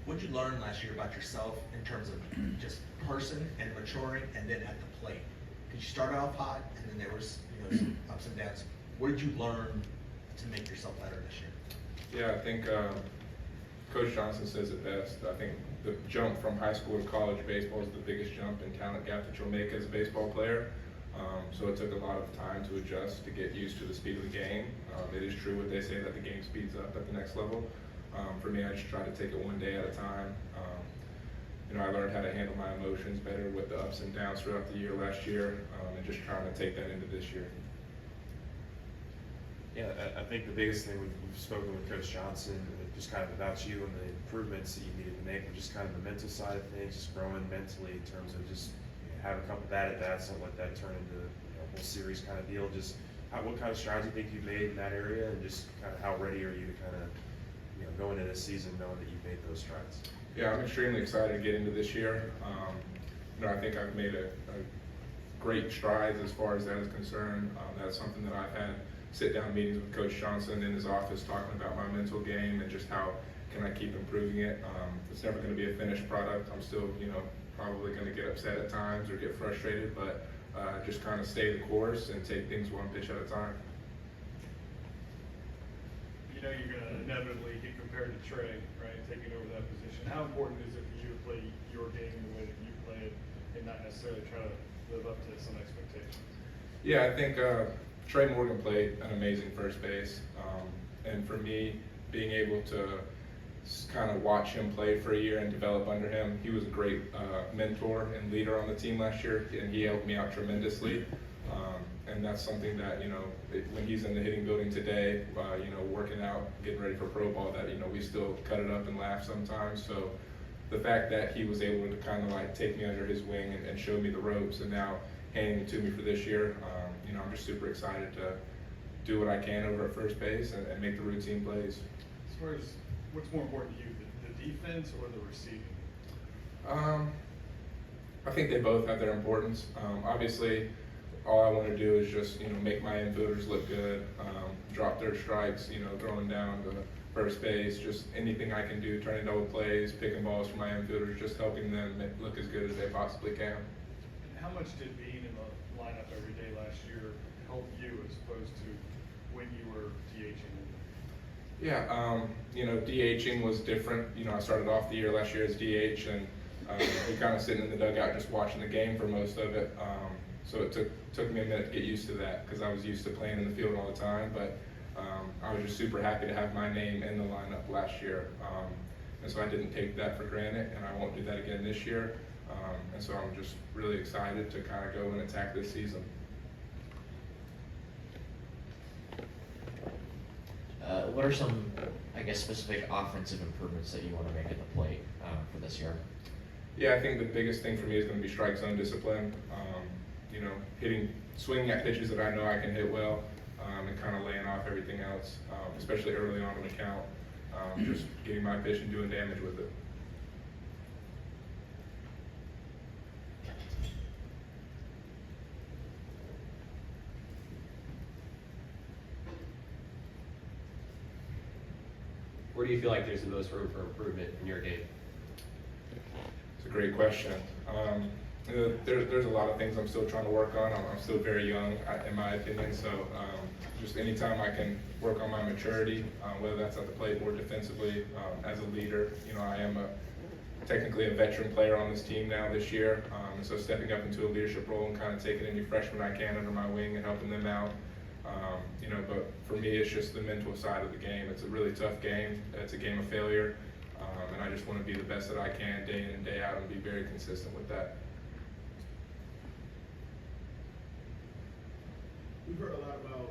What'd you learn last year about yourself in terms of just person and maturing, and then at the plate? Because you started off hot, and then there was some ups and downs. What did you learn to make yourself better this year? Yeah, I think Coach Johnson says it best. I think the jump from high school to college baseball is the biggest jump in talent gap that you'll make as a baseball player. So it took a lot of time to adjust, to get used to the speed of the game. It is true what they say, that the game speeds up at the next level. For me, I just try to take it one day at a time. I learned how to handle my emotions better with the ups and downs throughout the year last year, and just trying to take that into this year. Yeah, I think the biggest thing we've spoken with Coach Johnson, just kind of about you and the improvements that you needed to make, were just kind of the mental side of things, just growing mentally in terms of just have a couple bad at bats and let that turn into a whole series kind of deal. Just what kind of strides do you think you've made in that area, and just kind of how ready are you to kind of go into this season knowing that you've made those strides? Yeah, I'm extremely excited to get into this year. I think I've made a great strides as far as that is concerned. That's something that I've had sit-down meetings with Coach Johnson in his office, talking about my mental game and just how can I keep improving it. It's never going to be a finished product. I'm still, probably going to get upset at times or get frustrated, but just kind of stay the course and take things one pitch at a time. You're going to inevitably get compared to Trey, right, taking over that position. How important is it for you to play your game the way that you play it and not necessarily try to live up to some expectations? Yeah, I think Trey Morgan played an amazing first base, and for me, being able to kind of watch him play for a year and develop under him, he was a great mentor and leader on the team last year, and he helped me out tremendously. And that's something that, when he's in the hitting building today, working out, getting ready for pro ball, that, we still cut it up and laugh sometimes. So the fact that he was able to kind of like take me under his wing and show me the ropes, and now handing it to me for this year, I'm just super excited to do what I can over at first base and make the routine plays. As far as what's more important to you, the defense or the receiving? I think they both have their importance. Obviously, all I want to do is just make my infielders look good, drop their strikes, throwing down the first base, just anything I can do, turning double plays, picking balls for my infielders, just helping them look as good as they possibly can. And how much did being in the lineup every day last year help you as opposed to when you were DHing? Yeah, DHing was different. I started off the year last year as DH, and we kind of sitting in the dugout just watching the game for most of it. So it took me a minute to get used to that, because I was used to playing in the field all the time. But I was just super happy to have my name in the lineup last year, and so I didn't take that for granted, and I won't do that again this year. And so I'm just really excited to kind of go and attack this season. What are some, specific offensive improvements that you want to make at the plate for this year? Yeah, I think the biggest thing for me is going to be strike zone discipline. Swinging at pitches that I know I can hit well, and kind of laying off everything else, especially early on in the count. Just getting my pitch and doing damage with it. Where do you feel like there's the most room for improvement in your game? It's a great question. There's a lot of things I'm still trying to work on. I'm still very young, in my opinion, so just anytime I can work on my maturity, whether that's at the plate or defensively, as a leader. I am technically a veteran player on this team now this year, and so stepping up into a leadership role and kind of taking any freshmen I can under my wing and helping them out. But for me, it's just the mental side of the game. It's a really tough game. It's a game of failure, and I just want to be the best that I can day in and day out and be very consistent with that. We've heard a lot about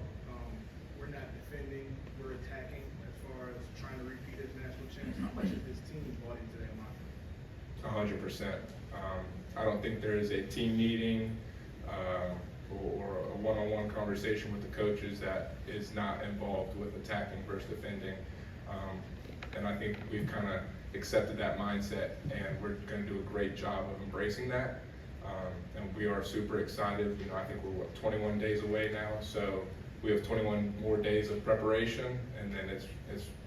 we're not defending, we're attacking as far as trying to repeat as national champs. How much has this team bought into that mantra? 100%. I don't think there is a team meeting or a one-on-one conversation with the coaches that is not involved with attacking versus defending. And I think we've kind of accepted that mindset, and we're going to do a great job of embracing that. And we are super excited. I think we're 21 days away now, so we have 21 more days of preparation, and then it's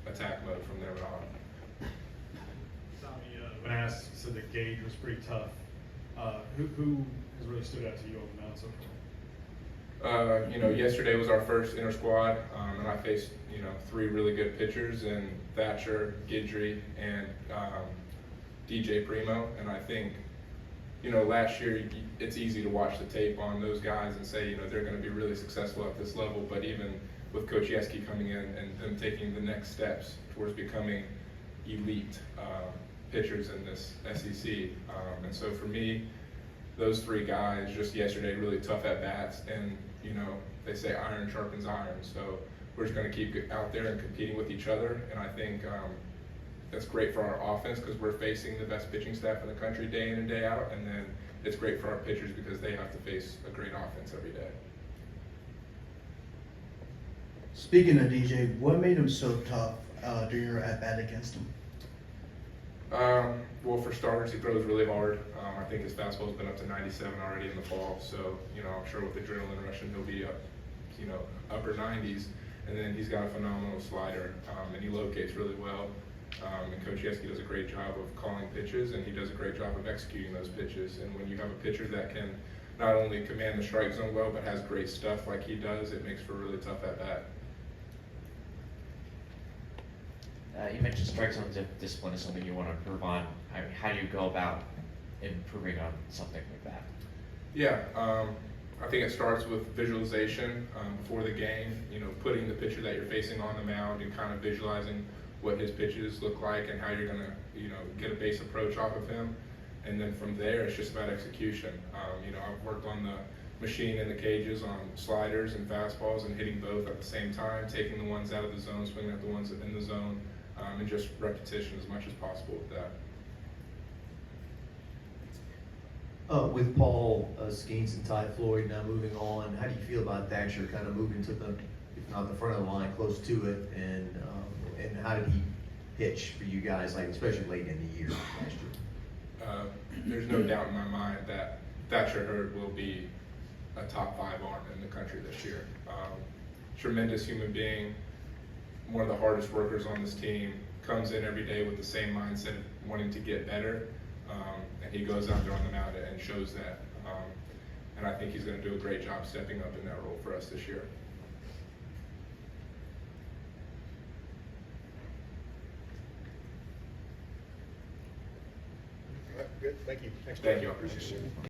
attack mode from there on. So Tommy, when asked, said the gauge was pretty tough. Who has really stood out to you on the mound so far? Yesterday was our first inter squad, and I faced, 3 really good pitchers in Thatcher, Guidry, and DJ Primo. And I think, last year it's easy to watch the tape on those guys and say, they're going to be really successful at this level. But even with Coach Yeski coming in and them taking the next steps towards becoming elite pitchers in this SEC. And so for me, those 3 guys just yesterday really tough at bats, and they say iron sharpens iron. So we're just going to keep out there and competing with each other. And I think that's great for our offense because we're facing the best pitching staff in the country day in and day out. And then it's great for our pitchers because they have to face a great offense every day. Speaking of DJ, what made him so tough during your at-bat against him? Well, for starters, he throws really hard. I think his fastball's been up to 97 already in the fall. So, I'm sure with adrenaline rushing, he'll be up, upper 90s. And then he's got a phenomenal slider, and he locates really well. And Coach Yeski does a great job of calling pitches, and he does a great job of executing those pitches. And when you have a pitcher that can not only command the strike zone well, but has great stuff like he does, it makes for a really tough at-bat. You mentioned strike zone discipline is something you want to improve on. I mean, how do you go about improving on something like that? Yeah, I think it starts with visualization before the game, putting the pitcher that you're facing on the mound and kind of visualizing what his pitches look like and how you're going to, get a base approach off of him. And then from there, it's just about execution. I've worked on the machine in the cages on sliders and fastballs and hitting both at the same time, taking the ones out of the zone, swinging at the ones in the zone, and just repetition as much as possible with that. With Paul Skeens and Ty Floyd now moving on, how do you feel about Thatcher kind of moving to the, if not the front of the line, close to it, and how did he pitch for you guys, like especially late in the year last year? There's no doubt in my mind that Thatcher Hurd will be a top 5 arm in the country this year. Tremendous human being, one of the hardest workers on this team, comes in every day with the same mindset of wanting to get better, and he goes out there on the mound and shows that. And I think he's going to do a great job stepping up in that role for us this year. Good, thank you. Thank you.